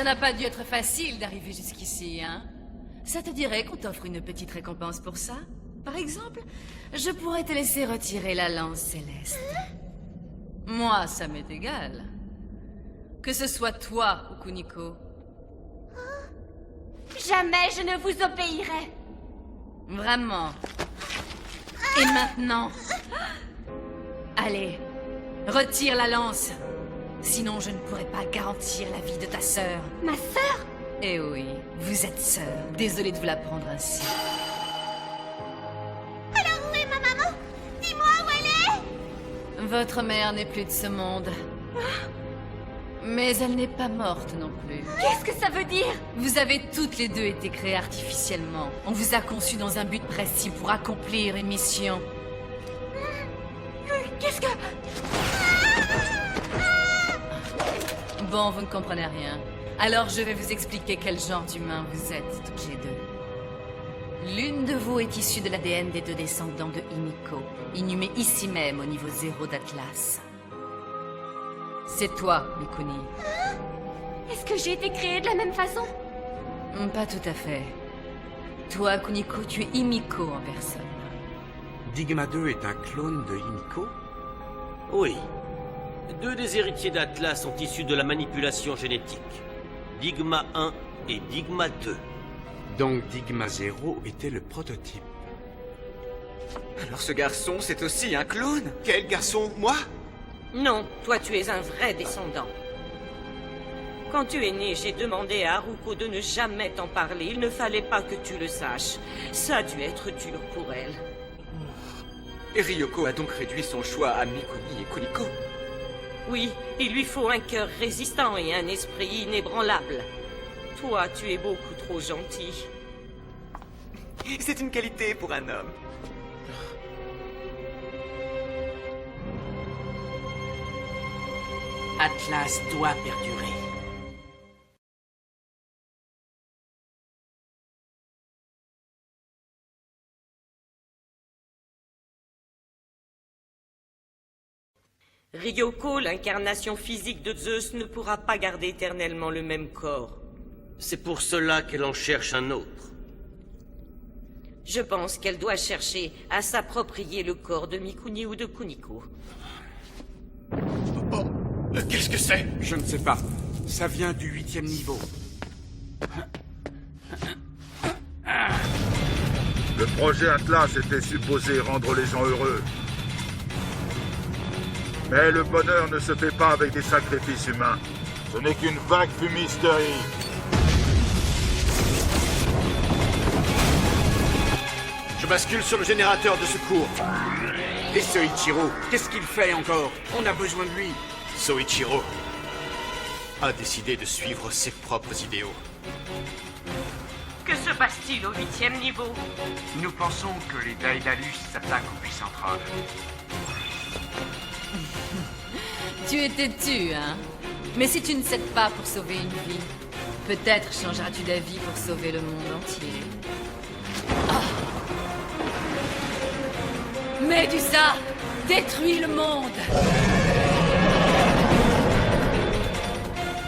n'a pas dû être facile d'arriver jusqu'ici, hein? Ça te dirait qu'on t'offre une petite récompense pour ça? Par exemple, je pourrais te laisser retirer la lance céleste. Moi, ça m'est égal. Que ce soit toi ou Kuniko. Jamais je ne vous obéirai. Vraiment. Et maintenant... Allez, retire la lance. Sinon, je ne pourrai pas garantir la vie de ta sœur. Ma sœur? Eh oui, vous êtes sœurs. Désolée de vous l'apprendre ainsi. Alors où est ma maman? Dis-moi où elle est. Votre mère n'est plus de ce monde. Mais elle n'est pas morte non plus. Qu'est-ce que ça veut dire? Vous avez toutes les deux été créées artificiellement. On vous a conçu dans un but précis pour accomplir une mission. Qu'est-ce que... Bon, vous ne comprenez rien. Alors je vais vous expliquer quel genre d'humain vous êtes, toutes les deux. L'une de vous est issue de l'ADN des deux descendants de Himiko, inhumés ici même au niveau 0 d'Atlas. C'est toi, Mikuni. Est-ce que j'ai été créée de la même façon? Pas tout à fait. Toi, Kuniko, tu es Himiko en personne. Digma 2 est un clone de Himiko? Oui. Deux des héritiers d'Atlas sont issus de la manipulation génétique. Digma 1 et Digma 2. Donc Digma 0 était le prototype. Alors ce garçon, c'est aussi un clone? Quel garçon? Moi? Non, toi tu es un vrai descendant. Quand tu es né, j'ai demandé à Haruko de ne jamais t'en parler. Il ne fallait pas que tu le saches. Ça a dû être dur pour elle. Et Ryoko a donc réduit son choix à Mikuni et Kuniko. Oui, il lui faut un cœur résistant et un esprit inébranlable. Toi, tu es beaucoup trop gentil. C'est une qualité pour un homme. Atlas doit perdurer. Ryoko, l'incarnation physique de Zeus, ne pourra pas garder éternellement le même corps. C'est pour cela qu'elle en cherche un autre. Je pense qu'elle doit chercher à s'approprier le corps de Mikuni ou de Kuniko. Qu'est-ce que c'est? Je ne sais pas. Ça vient du 8e niveau. Le projet Atlas était supposé rendre les gens heureux. Mais le bonheur ne se fait pas avec des sacrifices humains. Ce n'est qu'une vague fumisterie. Je bascule sur le générateur de secours. Et Soichiro, qu'est-ce qu'il fait encore? On a besoin de lui. Soichiro a décidé de suivre ses propres idéaux. Que se passe-t-il au 8e niveau? Nous pensons que les Daedalus s'attaquent au puits central. Tu es têtu, hein? Mais si tu ne cèdes pas pour sauver une vie, peut-être changeras-tu d'avis pour sauver le monde entier. Ah. Médusa, détruis le monde!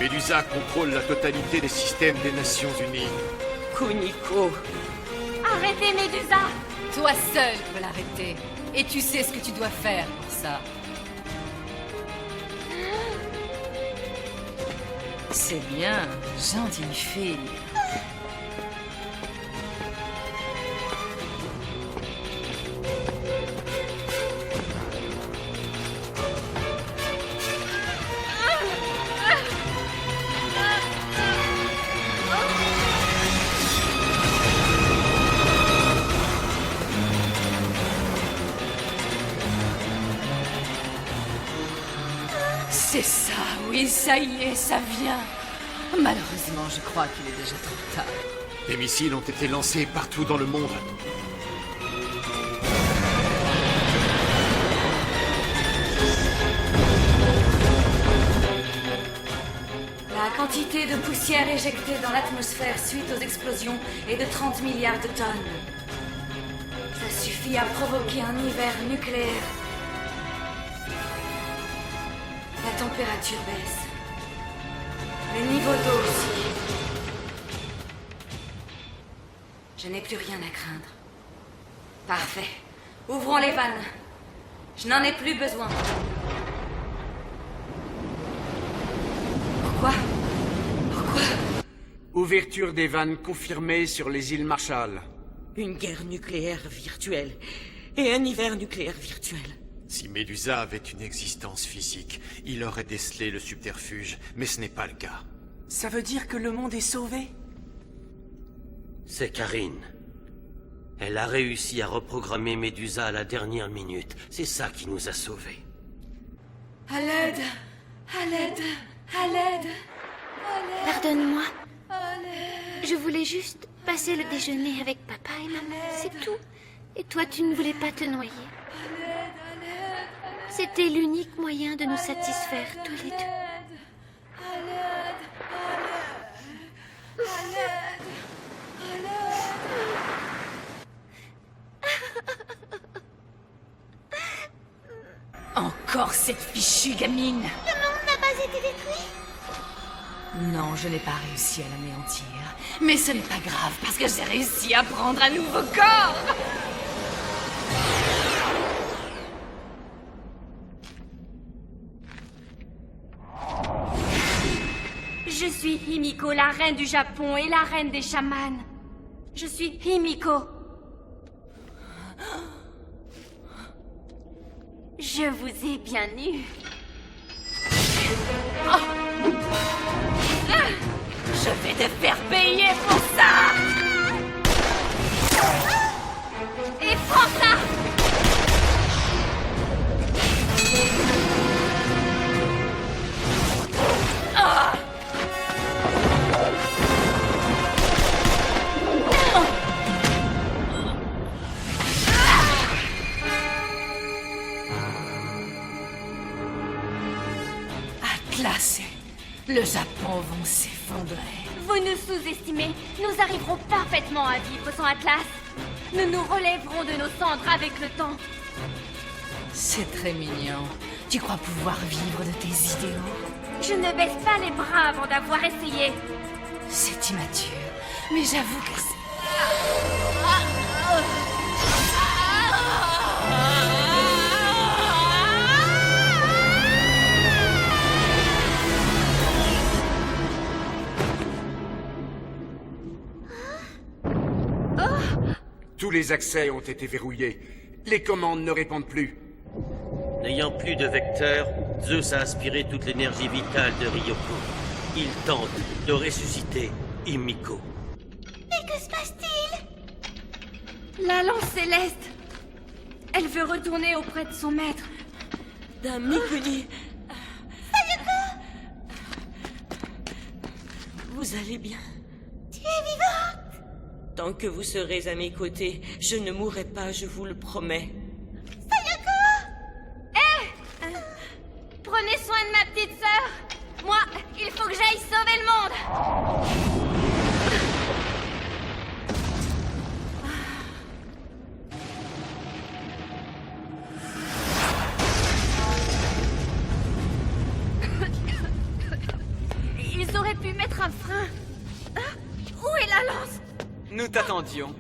Médusa contrôle la totalité des systèmes des Nations Unies. Kuniko. Arrêtez, Médusa! Toi seul peux l'arrêter. Et tu sais ce que tu dois faire pour ça. C'est bien, gentille fille. C'est ça, oui, ça y est, ça vient. Malheureusement, je crois qu'il est déjà trop tard. Des missiles ont été lancés partout dans le monde. La quantité de poussière éjectée dans l'atmosphère suite aux explosions est de 30 milliards de tonnes. Ça suffit à provoquer un hiver nucléaire. La température baisse. Le niveau d'eau aussi. Je n'ai plus rien à craindre. Parfait. Ouvrons les vannes. Je n'en ai plus besoin. Pourquoi? Ouverture des vannes confirmée sur les îles Marshall. Une guerre nucléaire virtuelle. Et un hiver nucléaire virtuel. Si Médusa avait une existence physique, il aurait décelé le subterfuge, mais ce n'est pas le cas. Ça veut dire que le monde est sauvé? C'est Karine. Elle a réussi à reprogrammer Médusa à la dernière minute. C'est ça qui nous a sauvés. À l'aide! À l'aide! À l'aide! Pardonne-moi. Je voulais juste passer le déjeuner avec papa et maman, c'est tout. Et toi, tu ne voulais pas te noyer. C'était l'unique moyen de nous satisfaire tous les deux. Encore cette fichue gamine! Le monde n'a pas été détruit? Non, je n'ai pas réussi à l'anéantir. Mais ce n'est pas grave, parce que j'ai réussi à prendre un nouveau corps! Je suis Himiko, la reine du Japon et la reine des chamans. Je suis Himiko. Je vous ai bien eu. Je vais te faire payer pour ça! Et prends ça! Atlas et le Japon vont s'effondrer. Vous nous sous-estimez. Nous arriverons parfaitement à vivre sans Atlas. Nous nous relèverons de nos cendres avec le temps. C'est très mignon. Tu crois pouvoir vivre de tes idéaux? Je ne baisse pas les bras avant d'avoir essayé. C'est immature, mais j'avoue que c'est... Tous les accès ont été verrouillés. Les commandes ne répondent plus. N'ayant plus de vecteur, Zeus a aspiré toute l'énergie vitale de Ryoko. Il tente de ressusciter Himiko. Mais que se passe-t-il? La lance céleste. Elle veut retourner auprès de son maître. Dame Mikuni. Vous allez bien? Tu es vivante? Tant que vous serez à mes côtés, je ne mourrai pas, je vous le promets. Prenez soin de ma petite sœur. Moi, il faut que j'aille sauver le monde. Ils auraient pu mettre un frein. Où est la lance? Nous t'attendions.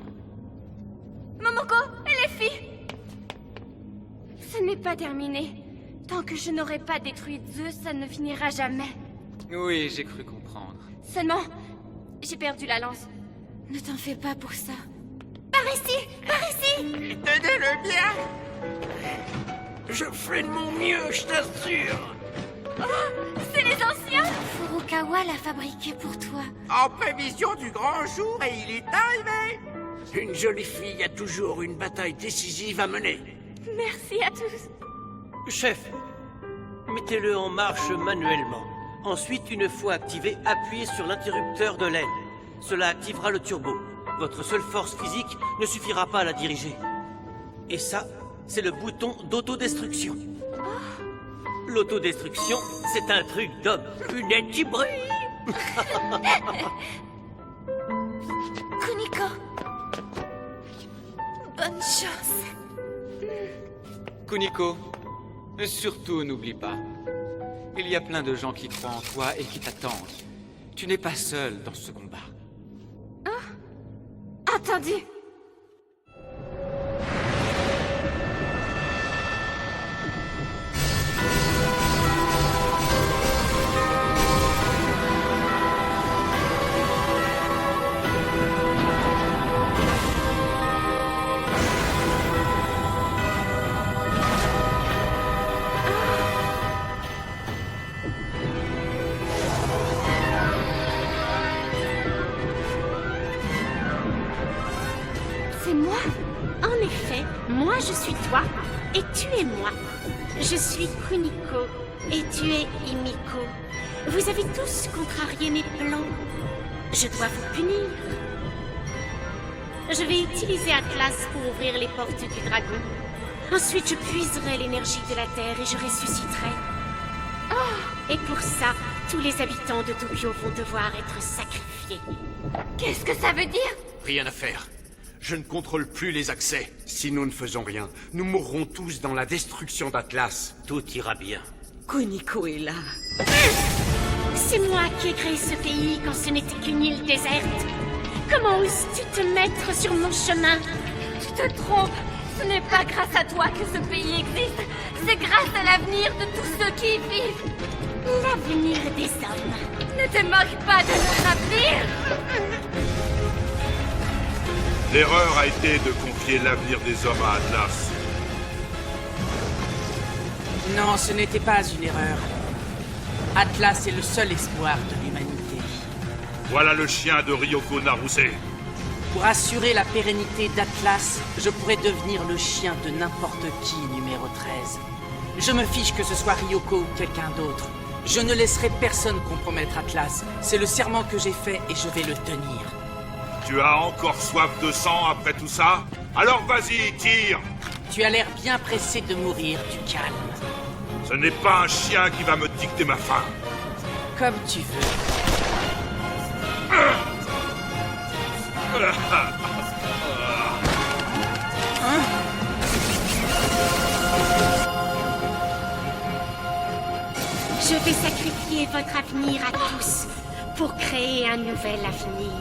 Momoko et les filles. Ce n'est pas terminé. Tant que je n'aurai pas détruit Zeus, ça ne finira jamais. Oui, j'ai cru comprendre. Seulement, j'ai perdu la lance. Ne t'en fais pas pour ça. Par ici! Par ici! Tenez-le bien! Je fais de mon mieux, je t'assure! C'est les anciens! Furukawa l'a fabriqué pour toi. En prévision du grand jour, et il est arrivé! Une jolie fille a toujours une bataille décisive à mener. Merci à tous. Chef, mettez-le en marche manuellement. Ensuite, une fois activé, appuyez sur l'interrupteur de l'aile. Cela activera le turbo. Votre seule force physique ne suffira pas à la diriger. Et ça, c'est le bouton d'autodestruction. L'autodestruction, c'est un truc d'homme. Une aide qui brille. Kuniko. Bonne chance. Kuniko, surtout n'oublie pas. Il y a plein de gens qui croient en toi et qui t'attendent. Tu n'es pas seul dans ce combat. Entendu. C'est moi? En effet, moi je suis toi, et tu es moi. Je suis Kuniko, et tu es Himiko. Vous avez tous contrarié mes plans. Je dois vous punir. Je vais utiliser Atlas pour ouvrir les portes du dragon. Ensuite, je puiserai l'énergie de la Terre et je ressusciterai. Oh, et pour ça, tous les habitants de Tokyo vont devoir être sacrifiés. Qu'est-ce que ça veut dire? Rien à faire. Je ne contrôle plus les accès. Si nous ne faisons rien, nous mourrons tous dans la destruction d'Atlas. Tout ira bien. Kuniko est là. C'est moi qui ai créé ce pays quand ce n'était qu'une île déserte. Comment oses-tu te mettre sur mon chemin? Tu te trompes. Ce n'est pas grâce à toi que ce pays existe. C'est grâce à l'avenir de tous ceux qui y vivent. L'avenir des hommes. Ne te moque pas de notre avenir. L'erreur a été de confier l'avenir des hommes à Atlas. Non, ce n'était pas une erreur. Atlas est le seul espoir de l'humanité. Voilà le chien de Ryoko Naruse. Pour assurer la pérennité d'Atlas, je pourrais devenir le chien de n'importe qui, numéro 13. Je me fiche que ce soit Ryoko ou quelqu'un d'autre. Je ne laisserai personne compromettre Atlas. C'est le serment que j'ai fait et je vais le tenir. Tu as encore soif de sang après tout ça? Alors vas-y, tire! Tu as l'air bien pressé de mourir, du calme. Ce n'est pas un chien qui va me dicter ma faim. Comme tu veux. Je vais sacrifier votre avenir à tous pour créer un nouvel avenir.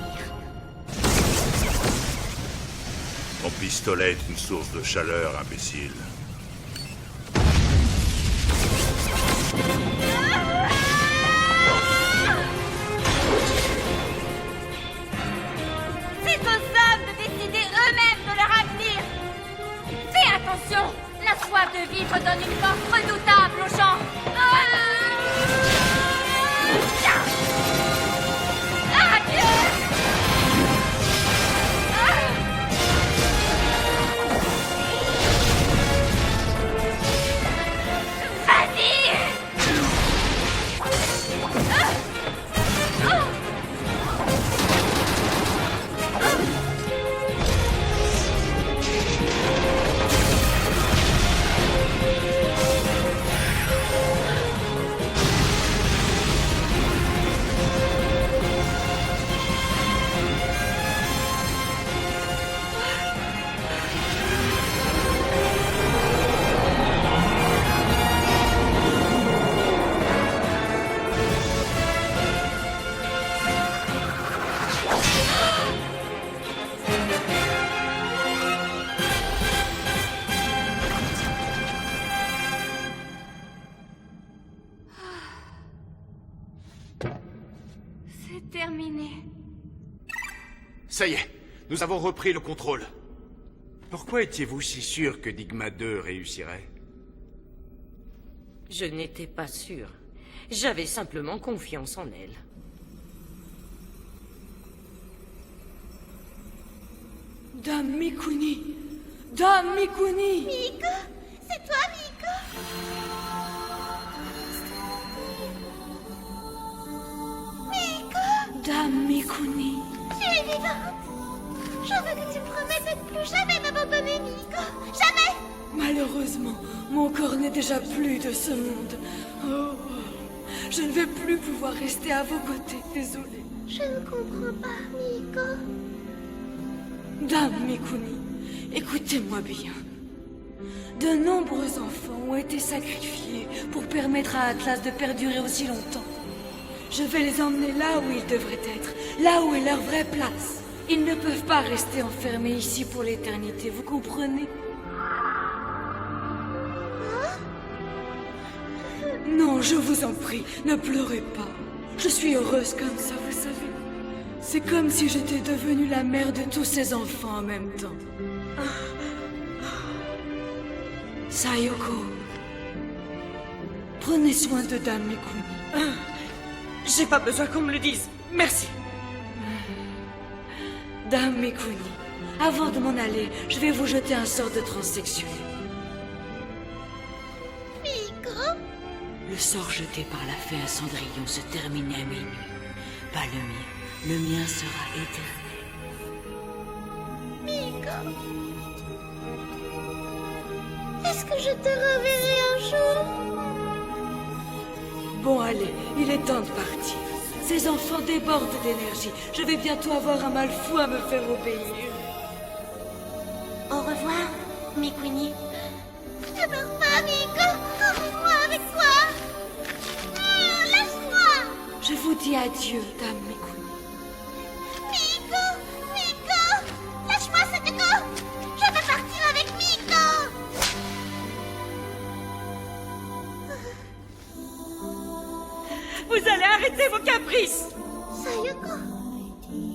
Ton pistolet est une source de chaleur, imbécile. C'est aux hommes de décider eux-mêmes de leur avenir. Fais attention. La soif de vivre donne une force redoutable aux gens. Adieu. C'est terminé. Ça y est, nous avons repris le contrôle. Pourquoi étiez-vous si sûr que Digma 2 réussirait? Je n'étais pas sûr. J'avais simplement confiance en elle. Dame Mikuni! Dame Mikuni! Miko? C'est toi, Miko? Miko? Dame Mikuni! Tu es vivante! Je veux que tu promettes de ne plus jamais m'abandonner, Miko! Jamais! Malheureusement, mon corps n'est déjà plus de ce monde. Oh, je ne vais plus pouvoir rester à vos côtés, désolée. Je ne comprends pas, Miko. Dame Mikuni, écoutez-moi bien. De nombreux enfants ont été sacrifiés pour permettre à Atlas de perdurer aussi longtemps. Je vais les emmener là où ils devraient être, là où est leur vraie place. Ils ne peuvent pas rester enfermés ici pour l'éternité, vous comprenez? Non, je vous en prie, ne pleurez pas. Je suis heureuse comme ça, vous savez. C'est comme si j'étais devenue la mère de tous ces enfants en même temps. Sayoko, prenez soin de Dame Mikuni. J'ai pas besoin qu'on me le dise. Merci. Dame Mikuni, avant de m'en aller, je vais vous jeter un sort de transsexuel. Miko? Le sort jeté par la fée à Cendrillon se termine à minuit. Pas le mien. Le mien sera éternel. Miko? Est-ce que je te reverrai un jour? Bon, allez, il est temps de partir. Ces enfants débordent d'énergie. Je vais bientôt avoir un mal fou à me faire obéir. Au revoir, Mikuni. Ne meurs pas, Miko. Emmène-moi avec toi. Lâche-moi. Je vous dis adieu, Dame Mikuni. Miko! Miko! Lâche-moi, Sadako! Je veux partir avec Miko! Vous allez arrêter vos caprices! Sayoko!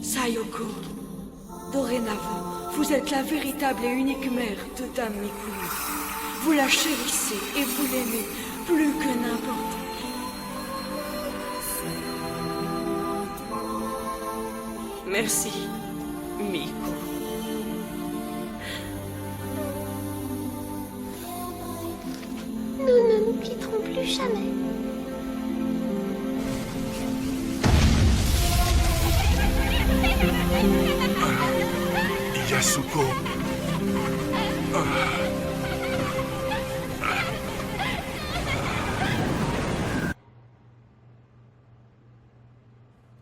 Sayoko, dorénavant, vous êtes la véritable et unique mère de Dame Mikuni. Vous la chérissez et vous l'aimez plus que n'importe qui. Merci, Miko. Nous ne nous quitterons plus jamais. Yasuko.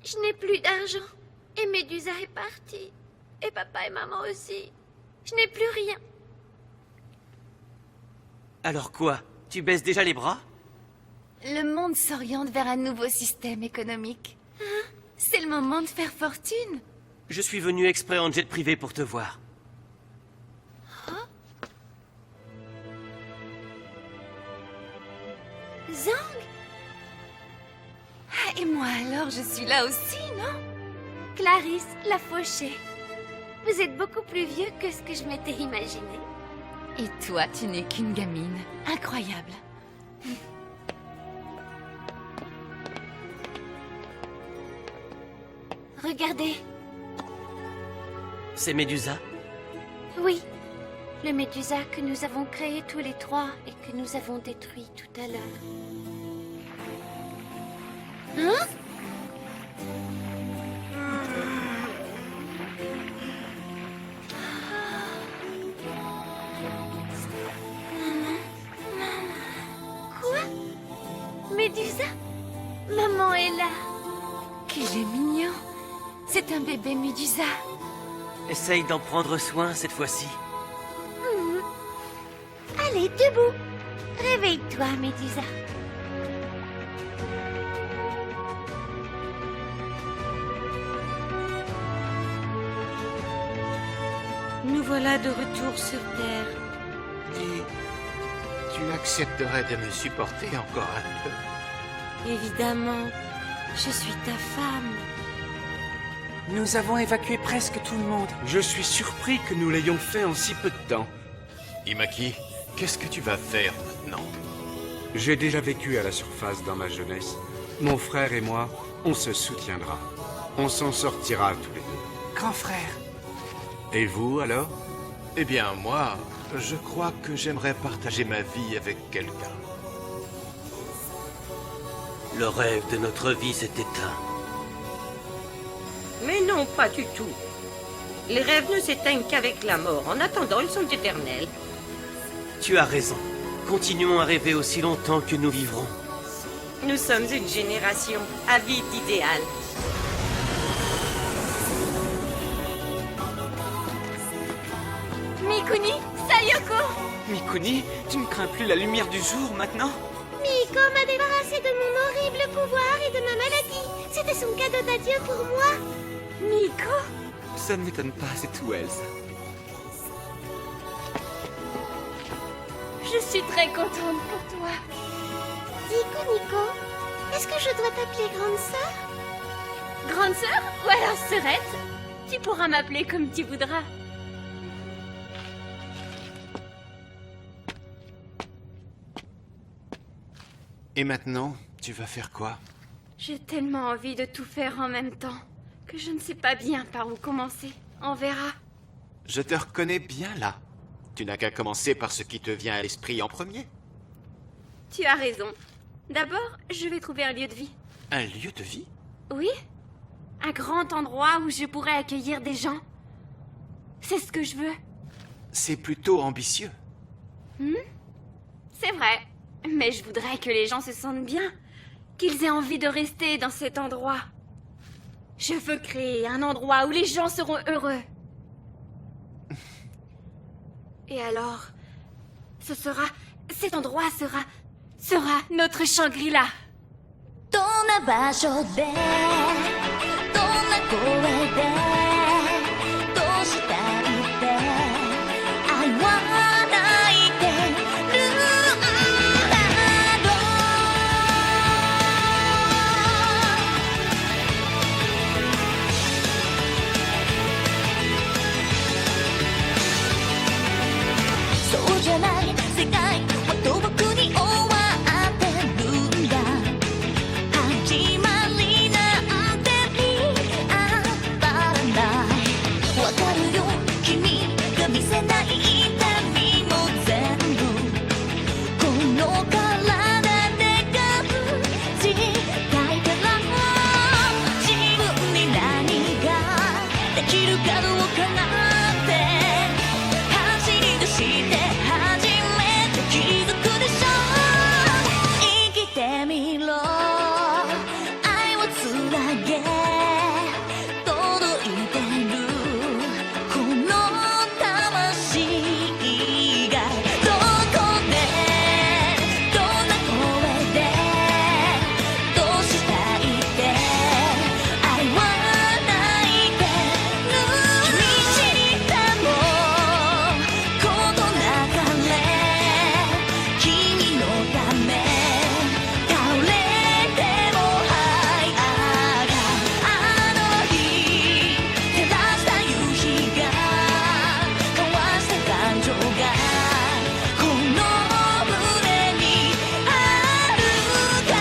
Je n'ai plus d'argent. Et Médusa est partie. Et papa et maman aussi. Je n'ai plus rien. Alors quoi? Tu baisses déjà les bras? Le monde s'oriente vers un nouveau système économique. C'est le moment de faire fortune. Je suis venu exprès en jet privé pour te voir. Zhang? Ah, et moi alors, je suis là aussi, non? Clarisse, la fauchée. Vous êtes beaucoup plus vieux que ce que je m'étais imaginé. Et toi, tu n'es qu'une gamine. Incroyable. Regardez. C'est Médusa? Oui. Le Médusa que nous avons créé tous les trois et que nous avons détruit tout à l'heure. Hein? Quoi? Médusa? Maman est là. Qu'il est mignon. C'est un bébé Médusa. Essaye d'en prendre soin cette fois-ci. Allez, debout. Réveille-toi, Médusa. Nous voilà de retour sur Terre. Dis, tu accepterais de me supporter encore un peu? Évidemment, je suis ta femme. Nous avons évacué presque tout le monde. Je suis surpris que nous l'ayons fait en si peu de temps. Imaki, qu'est-ce que tu vas faire maintenant? J'ai déjà vécu à la surface dans ma jeunesse. Mon frère et moi, on se soutiendra. On s'en sortira tous les deux. Grand frère. Et vous, alors? Eh bien, moi, je crois que j'aimerais partager ma vie avec quelqu'un. Le rêve de notre vie s'est éteint. Mais non, pas du tout. Les rêves ne s'éteignent qu'avec la mort. En attendant, ils sont éternels. Tu as raison. Continuons à rêver aussi longtemps que nous vivrons. Nous sommes une génération avide d'idéal. Mikuni, Sayoko! Mikuni, tu ne crains plus la lumière du jour maintenant? Miko m'a débarrassé de mon horrible pouvoir et de ma maladie. C'était son cadeau d'adieu pour moi. Miko? Ça ne m'étonne pas, c'est tout Elsa. Je suis très contente pour toi. Dis, Kuniko, est-ce que je dois t'appeler grande sœur? Grande sœur ou alors sœurette? Tu pourras m'appeler comme tu voudras. Et maintenant, tu vas faire quoi? J'ai tellement envie de tout faire en même temps que je ne sais pas bien par où commencer. On verra. Je te reconnais bien là. Tu n'as qu'à commencer par ce qui te vient à l'esprit en premier. Tu as raison. D'abord, je vais trouver un lieu de vie. Un lieu de vie? Oui. Un grand endroit où je pourrais accueillir des gens. C'est ce que je veux. C'est plutôt ambitieux. C'est vrai. Mais je voudrais que les gens se sentent bien. Qu'ils aient envie de rester dans cet endroit. Je veux créer un endroit où les gens seront heureux. Et alors, cet endroit sera notre Shangri-La. どんな場所でどんな声でどうしたいって愛は泣いてるんだろうそうじゃない世界は賭博に終わってるんだ始まりなんて見当たらないわかるよ君が見せない痛みも全部この体で感じたいから自分に何ができるかどうかなんて走り出して初めて気づくでしょ生きてみろ愛をつなげ届いてるこの魂がどこでどんな声でどうしたいって愛は泣いてる君知ったもこの流れ君のため倒れても這い上がるあの日照らした夕日が交わした感情がこの胸にあるから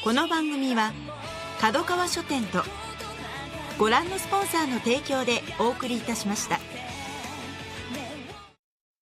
この番組は角川書店とご覧のスポンサーの提供でお送りいたしました。